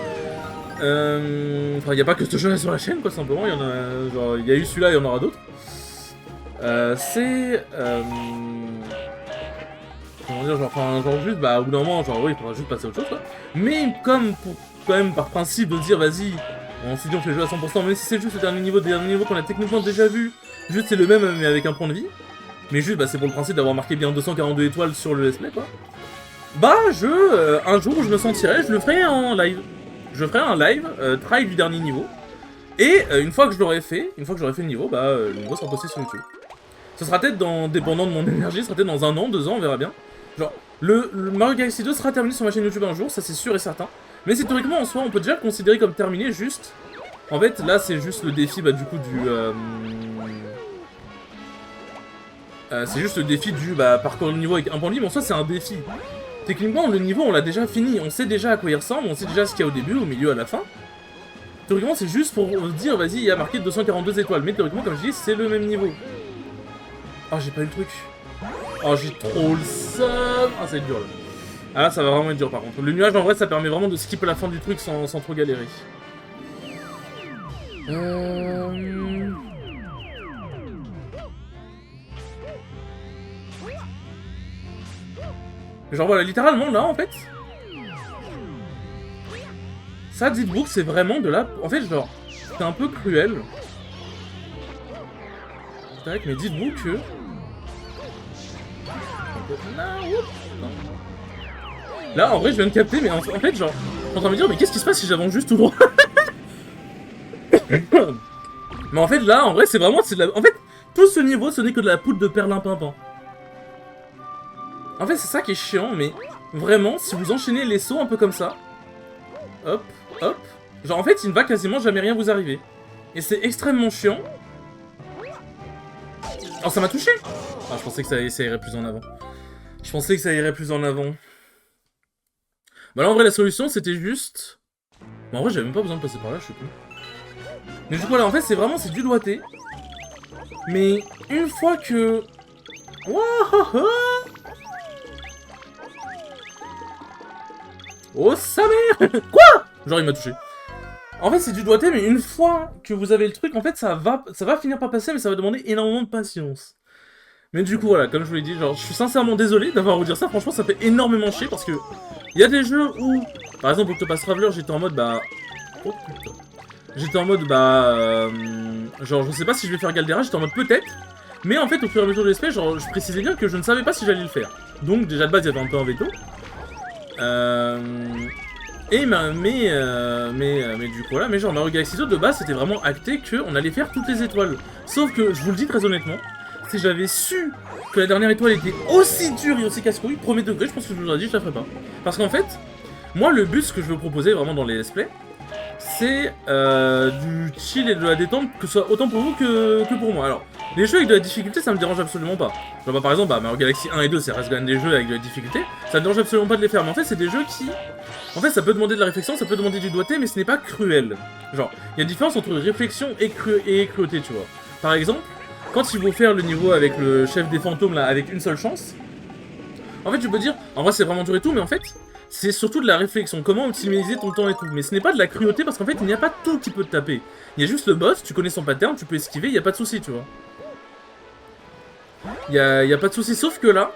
Enfin, il n'y a pas que ce jeu-là sur la chaîne, quoi, simplement. Il y en a, genre, il y a eu celui-là, il y en aura d'autres. Comment dire, genre juste, bah, au bout d'un moment, genre, oui, il faudra juste passer à autre chose, quoi. Mais comme, quand même, par principe, de dire, vas-y, on s'est dit, on fait le jeu à 100%, même si c'est juste le dernier niveau qu'on a techniquement déjà vu, juste c'est le même, mais avec un point de vie. Mais juste, bah, c'est pour le principe d'avoir marqué bien 242 étoiles sur le let's play, quoi. Bah, un jour où je me sentirai, je le ferai en live. Je ferai un live, try du dernier niveau, et une fois que j'aurai fait le niveau, bah le niveau sera posté sur YouTube. Ce sera peut-être dépendant de mon énergie, ce sera peut-être dans 1 an, 2 ans, on verra bien. Genre, le Mario Galaxy 2 sera terminé sur ma chaîne YouTube un jour, ça c'est sûr et certain. Mais c'est théoriquement en soi, on peut déjà le considérer comme terminé juste En fait, là, c'est juste le défi, bah, du coup, c'est juste le défi du parcours le niveau avec un point de vie, mais en soi, c'est un défi. Techniquement, le niveau, on l'a déjà fini. On sait déjà à quoi il ressemble, on sait déjà ce qu'il y a au début, au milieu, à la fin. Théoriquement, c'est juste pour dire, vas-y, il y a marqué 242 étoiles. Mais théoriquement, comme je dis, c'est le même niveau. Oh, j'ai pas eu le truc. Oh, j'ai trop le seum. Ah, ça va être dur, là. Ah, là, ça va vraiment être dur, par contre. Le nuage, en vrai, ça permet vraiment de skipper la fin du truc sans trop galérer. Genre, voilà, littéralement, là, en fait... Ça, dites-vous que c'est vraiment de la... En fait, genre, c'est un peu cruel. Tac, mais dites-vous que... Là, en vrai, je viens de capter, mais en fait, genre... Je suis en train de me dire, mais qu'est-ce qui se passe si j'avance juste tout droit? Mais en fait, là, en vrai, c'est vraiment... En fait, tout ce niveau, ce n'est que de la poudre de perlimpinpin. En fait, c'est ça qui est chiant, mais... Vraiment, si vous enchaînez les sauts un peu comme ça... Hop, hop... Genre, en fait, il ne va quasiment jamais rien vous arriver. Et c'est extrêmement chiant. Oh, ça m'a touché! Ah, je pensais que ça irait plus en avant. Je pensais que ça irait plus en avant. Bah là, en vrai, la solution, c'était juste... Bah, en vrai, j'avais même pas besoin de passer par là, je sais plus. Mais du coup, là, en fait, c'est vraiment, c'est du doigté. Mais une fois que... Wouah! Oh, sa mère! Quoi? Genre, il m'a touché. En fait, c'est du doigté, mais une fois que vous avez le truc, en fait, ça va finir par passer, mais ça va demander énormément de patience. Mais du coup, voilà, comme je vous l'ai dit, genre, je suis sincèrement désolé d'avoir à vous dire ça. Franchement, ça fait énormément chier parce que il y a des jeux où, par exemple, Octopath Traveler, j'étais en mode, bah... Oh, putain. J'étais en mode, bah... genre, je sais pas si je vais faire Galdera, j'étais en mode peut-être. Mais en fait, au fur et à mesure de l'espèce, genre, je précisais bien que je ne savais pas si j'allais le faire. Donc, déjà, de base, il y avait un peu un veto. Mais du coup, là, mais genre, Mario Galaxy 2, de base, c'était vraiment acté qu'on allait faire toutes les étoiles. Sauf que, je vous le dis très honnêtement, si j'avais su que la dernière étoile était aussi dure et aussi casse-couille, premier degré, je pense que je vous aurais dit, je la ferais pas. Parce qu'en fait, moi, le but, ce que je veux proposer vraiment dans les let's play, c'est du chill et de la détente, que ce soit autant pour vous que pour moi. Alors, les jeux avec de la difficulté, ça me dérange absolument pas. Genre, bah, par exemple, Mario Galaxy 1 et 2, ça reste quand même des jeux avec de la difficulté, ça me dérange absolument pas de les faire. Mais en fait, c'est des jeux qui... En fait, ça peut demander de la réflexion, ça peut demander du doigté, mais ce n'est pas cruel. Genre, il y a une différence entre réflexion et cruauté, tu vois. Par exemple, quand il faut faire le niveau avec le chef des fantômes, là, avec une seule chance, en fait, tu peux dire, en vrai, c'est vraiment dur et tout, mais en fait, c'est surtout de la réflexion, comment optimiser ton temps et tout. Mais ce n'est pas de la cruauté, parce qu'en fait, il n'y a pas tout qui peut te taper. Il y a juste le boss, tu connais son pattern, tu peux esquiver, il n'y a pas de souci, tu vois. Il y a pas de souci, sauf que là,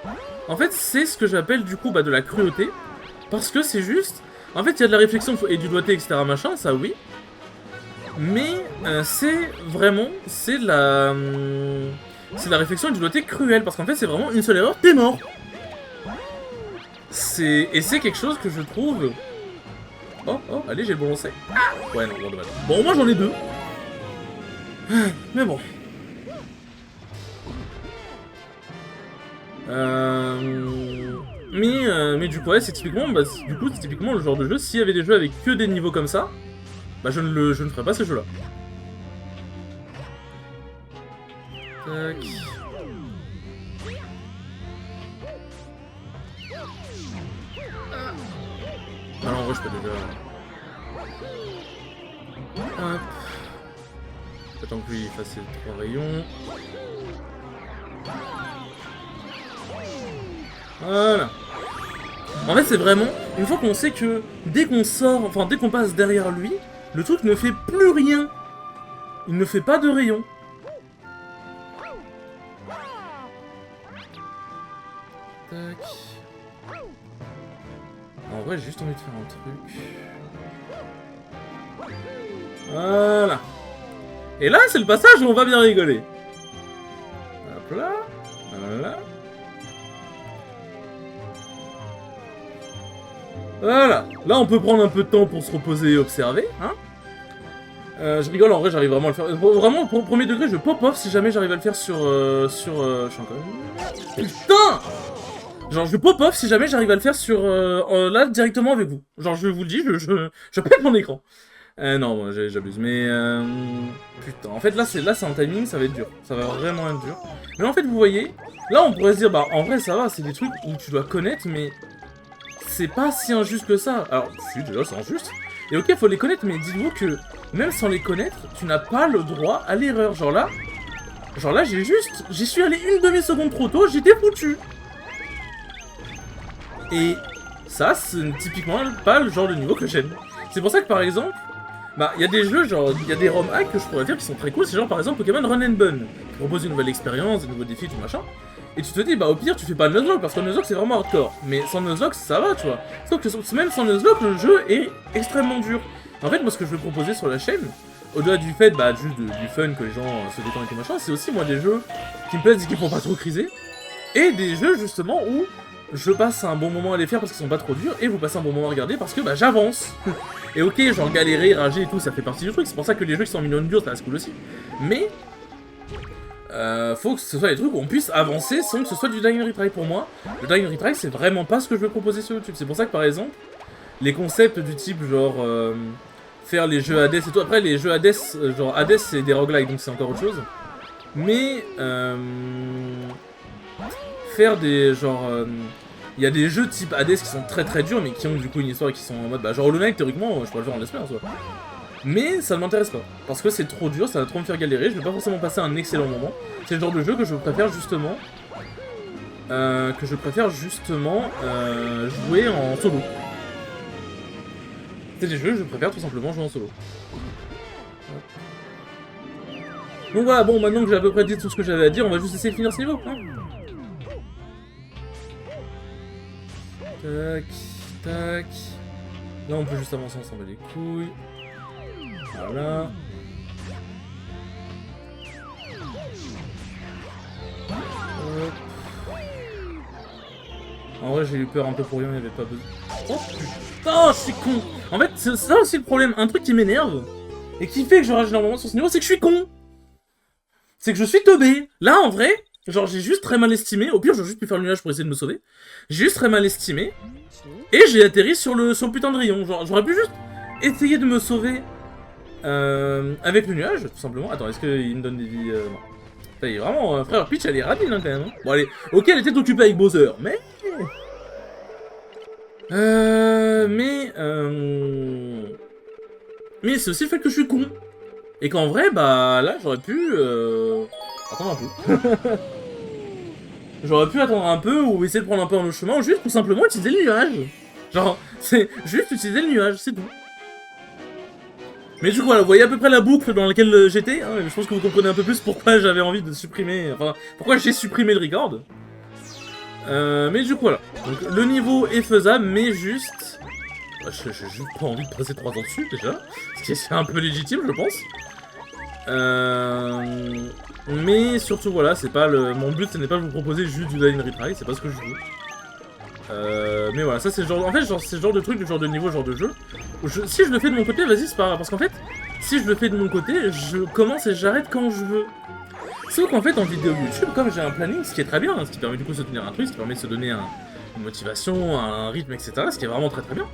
en fait, c'est ce que j'appelle, du coup, de la cruauté, parce que c'est juste... En fait, il y a de la réflexion et du doigté, etc., machin, ça oui. Mais c'est vraiment... C'est de la réflexion et du doigté cruel, parce qu'en fait, c'est vraiment une seule erreur, t'es mort. Et c'est quelque chose que je trouve... Oh, allez, j'ai le bon lancer. Ouais, non, bon, dommage. Bon, moi, j'en ai deux. Mais bon. Mais du coup, ouais, c'est typiquement, c'est typiquement le genre de jeu, s'il y avait des jeux avec que des niveaux comme ça, bah je ne ferais pas ces jeux-là. Tac. Ah non, en vrai, je peux déjà... Hop. Attends que lui il fasse ses 3 rayons. Voilà. En fait, c'est vraiment... Une fois qu'on sait que dès qu'on sort, enfin dès qu'on passe derrière lui, le truc ne fait plus rien. Il ne fait pas de rayons. Tac. En vrai, j'ai juste envie de faire un truc. Voilà. Et là, c'est le passage où on va bien rigoler. Hop là. Voilà. Voilà. Là, on peut prendre un peu de temps pour se reposer et observer, hein. Je rigole, en vrai, j'arrive vraiment à le faire. Vraiment, pour premier degré, je pop off si jamais j'arrive à le faire sur... Je suis encore... Putain! Genre, je pop off si jamais j'arrive à le faire sur... là, directement avec vous. Genre, je vous le dis, je pète mon écran. Non, moi j'abuse, mais putain, en fait là c'est un timing, ça va être dur, ça va vraiment être dur. Mais en fait vous voyez, là on pourrait se dire, bah en vrai ça va, c'est des trucs où tu dois connaître, mais c'est pas si injuste que ça. Alors, si déjà c'est injuste, et ok faut les connaître, mais dites-vous que même sans les connaître, tu n'as pas le droit à l'erreur, genre là, j'y suis allé une demi-seconde trop tôt, j'étais foutu. Et ça, c'est typiquement pas le genre de niveau que j'aime. C'est pour ça que par exemple, bah, il y a des jeux, genre, il y a des ROM hacks que je pourrais dire qui sont très cool, c'est genre par exemple Pokémon Run and Gun, qui propose une nouvelle expérience, des nouveaux défis, tout machin. Et tu te dis, bah au pire, tu fais pas de Nuzlocke, parce que Nuzlocke c'est vraiment hardcore. Mais sans Nuzlocke, ça va, tu vois. Sauf que même sans Nuzlocke, le jeu est extrêmement dur. En fait, moi ce que je veux proposer sur la chaîne, au-delà du fait, bah, juste du fun que les gens se détendent et tout machin, c'est aussi moi des jeux qui me plaisent et qui font pas trop criser. Et des jeux justement où je passe un bon moment à les faire parce qu'ils sont pas trop durs, et vous passez un bon moment à regarder parce que bah j'avance. Et ok, genre galérer, rager et tout, ça fait partie du truc, c'est pour ça que les jeux qui sont en millions de durs, ça reste cool aussi. Mais, faut que ce soit des trucs où on puisse avancer sans que ce soit du die and retry pour moi. Le die and retry, c'est vraiment pas ce que je veux proposer sur YouTube. C'est pour ça que par exemple, les concepts du type genre faire les jeux Hades et tout, après les jeux Hades, genre Hades c'est des roguelikes donc c'est encore autre chose. Mais, faire des genre... il y a des jeux type Hades qui sont très très durs mais qui ont du coup une histoire et qui sont en mode bah genre Hollow Knight théoriquement je pourrais le faire en espère en soi. Mais ça ne m'intéresse pas parce que c'est trop dur, ça va trop me faire galérer, je vais pas forcément passer un excellent moment. C'est le genre de jeu que je préfère justement jouer en solo. C'est des jeux que je préfère tout simplement jouer en solo. Donc voilà, bon maintenant que j'ai à peu près dit tout ce que j'avais à dire, on va juste essayer de finir ce niveau hein. Tac, tac. Là on peut juste avancer, on s'en bat les couilles. Voilà. Hop. En vrai j'ai eu peur un peu pour rien, il n'y avait pas besoin. Oh putain, je suis con. En fait c'est ça aussi le problème, un truc qui m'énerve et qui fait que je rage énormément sur ce niveau, c'est que je suis con. C'est que je suis teubé. Là en vrai, genre j'ai juste très mal estimé, au pire j'aurais juste pu faire le nuage pour essayer de me sauver. J'ai juste très mal estimé, et j'ai atterri sur le putain de rayon, genre j'aurais pu juste essayer de me sauver avec le nuage, tout simplement. Attends, est-ce qu'il me donne des vies non. Ça y est, vraiment, frère Peach elle est rapide hein, quand même. Hein. Bon allez, ok elle était occupée avec Bowser, mais... Mais c'est aussi le fait que je suis con. Et qu'en vrai, bah là j'aurais pu... attendre un peu. J'aurais pu attendre un peu ou essayer de prendre un peu un autre chemin ou juste tout simplement utiliser le nuage. Genre, c'est juste utiliser le nuage, c'est tout. Mais du coup, voilà, vous voyez à peu près la boucle dans laquelle j'étais. Hein, je pense que vous comprenez un peu plus pourquoi j'avais envie de supprimer... Enfin, pourquoi j'ai supprimé le record. Mais du coup, voilà. Donc, le niveau est faisable, mais juste... J'ai juste pas envie de passer 3 ans dessus, déjà. Ce qui est un peu légitime, je pense. Mais surtout voilà, c'est pas le... Mon but ce n'est pas de vous proposer juste du die and retry, c'est pas ce que je veux. Mais voilà, ça c'est le genre... En fait, genre, c'est le genre de truc, le genre de niveau, genre de jeu. Où si je le fais de mon côté, vas-y, c'est pas grave. Parce qu'en fait, si je le fais de mon côté, je commence et j'arrête quand je veux. Sauf qu'en fait, en vidéo YouTube, comme j'ai un planning, ce qui est très bien, hein, ce qui permet du coup de se tenir un truc, ce qui permet de se donner une motivation, un rythme, etc. Ce qui est vraiment très très bien.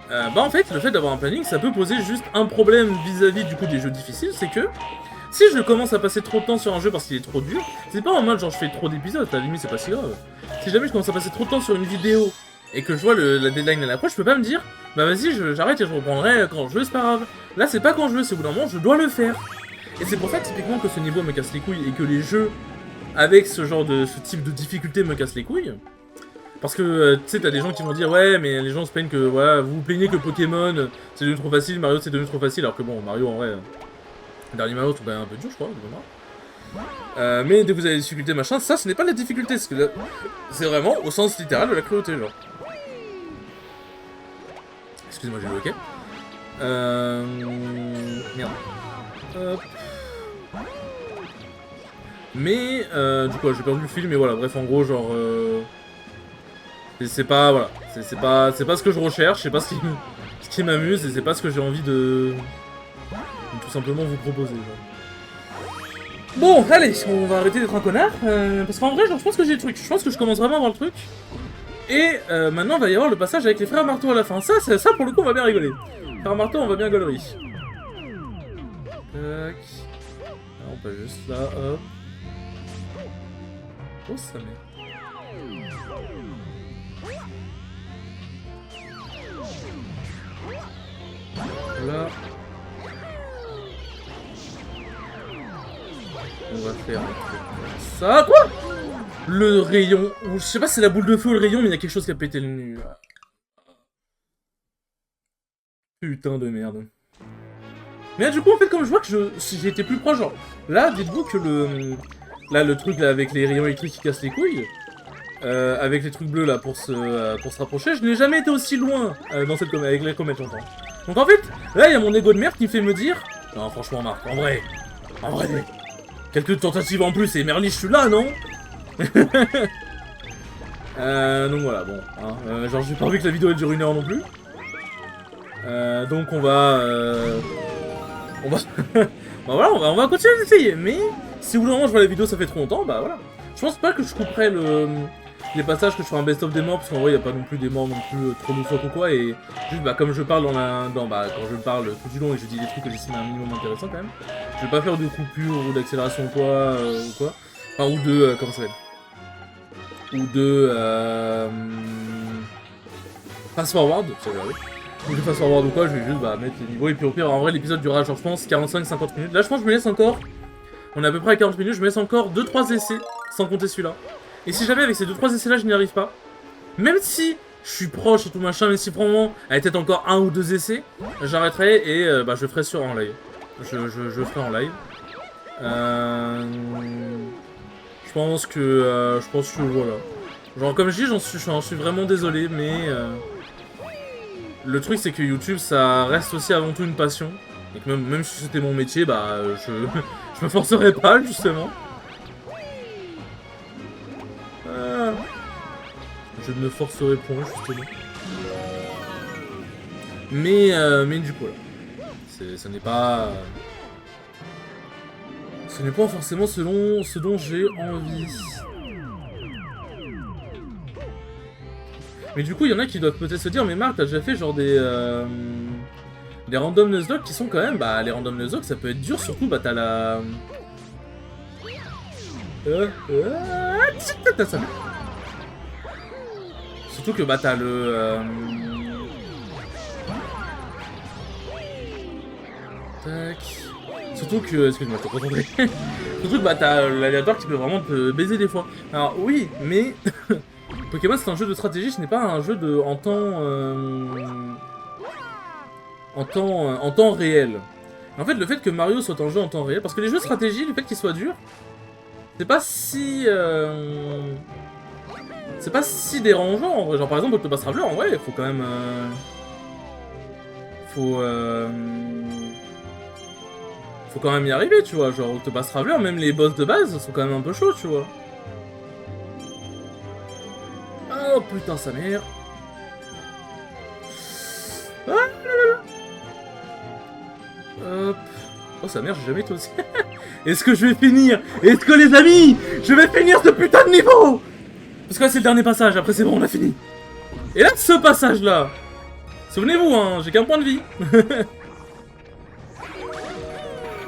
Bah en fait, le fait d'avoir un planning, ça peut poser juste un problème vis-à-vis du coup des jeux difficiles, c'est que si je commence à passer trop de temps sur un jeu parce qu'il est trop dur, c'est pas en mode genre je fais trop d'épisodes, à la limite c'est pas si grave. Si jamais je commence à passer trop de temps sur une vidéo et que je vois la deadline à l'approche, je peux pas me dire bah vas-y j'arrête et je reprendrai quand je veux, c'est pas grave. Là c'est pas quand je veux, c'est au bout d'un moment je dois le faire. Et c'est pour ça typiquement que ce niveau me casse les couilles et que les jeux avec ce type de difficulté me cassent les couilles. Parce que, tu sais, t'as des gens qui vont dire, ouais, mais les gens se plaignent que, voilà, vous vous plaignez que Pokémon, c'est devenu trop facile, Mario c'est devenu trop facile, alors que bon, Mario, en vrai, dernier Mario, c'est un peu dur, je crois, mais dès que vous avez des difficultés, machin, ça, ce n'est pas la difficulté, c'est vraiment au sens littéral de la cruauté, genre. Excusez-moi, j'ai bloqué. Merde. Hop. Mais, du coup, j'ai perdu le fil, mais voilà, bref, en gros, genre... C'est pas, voilà, c'est pas ce que je recherche, c'est pas ce qui m'amuse, et c'est pas ce que j'ai envie de tout simplement vous proposer. Genre. Bon, allez, on va arrêter d'être un connard, parce qu'en vrai, genre, je pense que j'ai le truc, je pense que je commence vraiment à avoir le truc. Et maintenant, il va y avoir le passage avec les frères marteaux à la fin, ça pour le coup, on va bien rigoler. Faire un marteau, on va bien gaulerie. Tac. Ah, on passe juste là, hop. Oh, ça met. Là. On va faire un truc comme ça. Quoi? Le rayon. Je sais pas si c'est la boule de feu ou le rayon, mais il y a quelque chose qui a pété le nez. Putain de merde. Mais là, du coup, en fait, comme je vois que j'ai été plus proche, genre... Là, dites-vous que le... Là, le truc là, avec les rayons électriques qui cassent les couilles... avec les trucs bleus là pour se rapprocher, je n'ai jamais été aussi loin dans cette avec les comètes, j'entends. Donc en fait, là il y a mon ego de merde qui me fait me dire non franchement Marc, en vrai, quelques tentatives en plus et Merli je suis là non. Donc voilà bon, hein, genre j'ai pas envie que la vidéo elle dure 1 heure non plus. Donc on va bah voilà, on va continuer d'essayer, mais si au bout d'un moment je vois la vidéo ça fait trop longtemps, bah voilà. Je pense pas que je couperai les passages que je ferai un best-of des morts, parce qu'en vrai, il n'y a pas non plus des morts non plus trop loufoques ou quoi, et juste, bah, comme je parle quand je parle tout du long et je dis des trucs que j'estime un minimum intéressant quand même, je vais pas faire de coupure ou d'accélération ou quoi, enfin, ou de, comment ça s'appelle, ou de, fast-forward, ça va aller. Ou de fast-forward ou quoi, je vais juste, bah, mettre les niveaux, et puis au pire, en vrai, l'épisode durera, genre, je pense, 45-50 minutes. Là, je pense que je me laisse encore, on est à peu près à 40 minutes, je me laisse encore 2-3 essais, sans compter celui-là. Et si jamais avec ces 2-3 essais là je n'y arrive pas, même si je suis proche et tout machin, même si probablement avec peut-être encore 1 ou 2 essais, j'arrêterai et bah je ferai sur en live. Je ferai en live. Je pense que voilà. Genre comme je dis, j'en suis vraiment désolé, mais le truc c'est que YouTube ça reste aussi avant tout une passion. Et que même si c'était mon métier, bah je me forcerai pas justement. Je ne me forcerai point, justement. Mais du coup, là. Ce n'est pas... Ce n'est pas forcément ce dont j'ai envie. Mais du coup, il y en a qui doivent peut-être se dire, mais Marc, t'as déjà fait genre des random Nuzlocke qui sont quand même... Bah, les random Nuzlocke, ça peut être dur, surtout, bah, t'as la... T'as ça. Surtout que bah t'as le... Tac... Surtout que... Excuse-moi, je te concentré. Surtout que bah t'as l'aléatoire qui peut vraiment te baiser des fois. Alors oui, mais... Pokémon c'est un jeu de stratégie, ce n'est pas un jeu de... en temps réel. En fait, le fait que Mario soit un jeu en temps réel... Parce que les jeux de stratégie, le fait qu'ils soient durs... C'est pas si... C'est pas si dérangeant en vrai, genre par exemple Octopus Traveler en vrai, faut quand même... Faut quand même y arriver, tu vois, genre Octopus Traveler, même les boss de base sont quand même un peu chauds, tu vois. Oh putain sa mère. Ah, hop. Oh sa mère, j'ai jamais été aussi... Est-ce que je vais finir? Est-ce que les amis, je vais finir ce putain de niveau? Parce que là c'est le dernier passage, après c'est bon, on a fini. Et là, ce passage-là, souvenez-vous, hein, j'ai qu'un point de vie.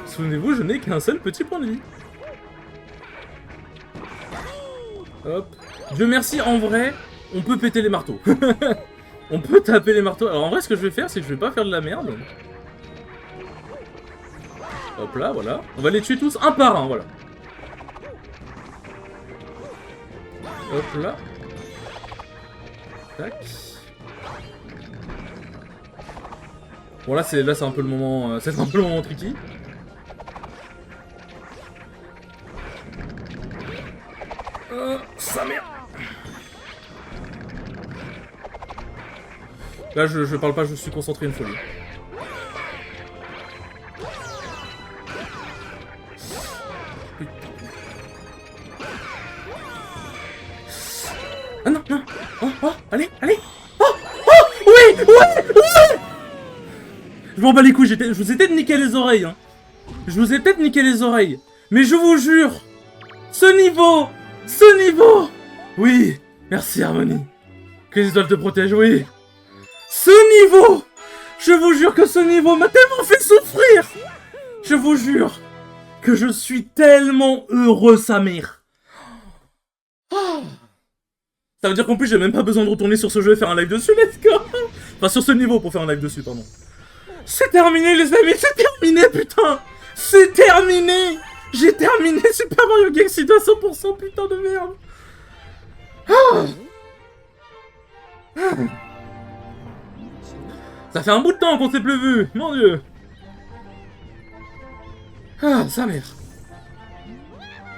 Souvenez-vous, je n'ai qu'un seul petit point de vie. Hop. Dieu merci, en vrai, on peut péter les marteaux. On peut taper les marteaux. Alors en vrai, ce que je vais faire, c'est que je vais pas faire de la merde. Hop là, voilà. On va les tuer tous un par un, voilà. Hop là. Tac. Bon là c'est un peu le moment, c'est un peu le moment tricky. Sa mère. Là je parle pas, je suis concentré une folie. Ah non, non. Oh, allez, allez. Oh, oui, oui. Je m'en bats les couilles, je vous ai peut-être niqué les oreilles, hein. Je vous ai peut-être niqué les oreilles. Mais je vous jure, ce niveau, oui, merci Harmonie. Que les étoiles te protègent, oui. Ce niveau, Je vous jure que ce niveau m'a tellement fait souffrir. Je vous jure que je suis tellement heureux, sa mère. Ça veut dire qu'en plus, j'ai même pas besoin de retourner sur ce jeu et faire un live dessus, let's go. Enfin, sur ce niveau pour faire un live dessus, pardon. C'est terminé, les amis, c'est terminé, putain. C'est terminé. J'ai terminé Super Mario Galaxy 2 à 100%, putain de merde. Ça fait un bout de temps qu'on s'est plus vu, mon dieu. Ah, sa mère.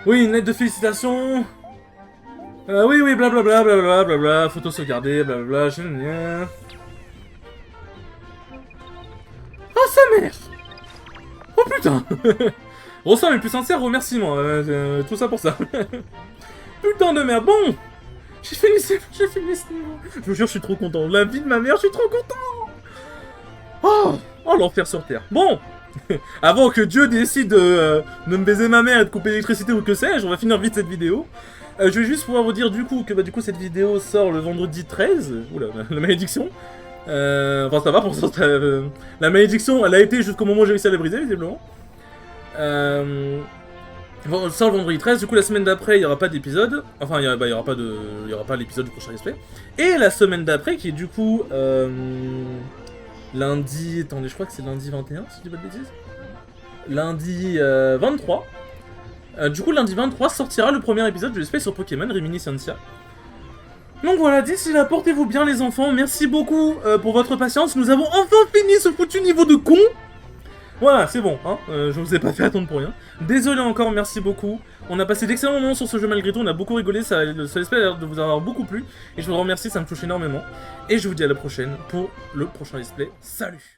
Oui, une lettre de félicitations. Oui, blablabla, blablabla, blablabla, photo sauvegardée, blablabla, génial. Oh, sa mère. Oh, putain. Ressens mes plus sincères remerciements, tout ça pour ça. Putain de merde, bon. J'ai fini ce niveau. Je vous jure, je suis trop content. La vie de ma mère, je suis trop content. Oh, l'enfer sur Terre. Bon. Avant que Dieu décide de me baiser ma mère et de couper l'électricité ou que sais-je, on va finir vite cette vidéo. Je vais juste pouvoir vous dire du coup que cette vidéo sort le vendredi 13. Oula, la malédiction. Enfin ça va pour ça. La malédiction, elle a été jusqu'au moment où j'ai réussi à la briser visiblement. Bon, ça sort le vendredi 13, du coup la semaine d'après il n'y aura pas d'épisode. Enfin il y aura pas l'épisode du prochain replay. Et la semaine d'après qui est du coup lundi. Attendez, je crois que c'est lundi 21 si je dis pas de bêtises. Lundi 23. Du coup, lundi 23 sortira le premier épisode de l'espèce sur Pokémon Reminiscentia. Donc voilà, d'ici là, portez-vous bien les enfants. Merci beaucoup pour votre patience. Nous avons enfin fini ce foutu niveau de con. Voilà, c'est bon, hein. Je vous ai pas fait attendre pour rien. Désolé encore, merci beaucoup. On a passé d'excellents moments sur ce jeu malgré tout. On a beaucoup rigolé, ça espère a l'air de vous avoir beaucoup plu. Et je vous remercie, ça me touche énormément. Et je vous dis à la prochaine pour le prochain let's play. Salut!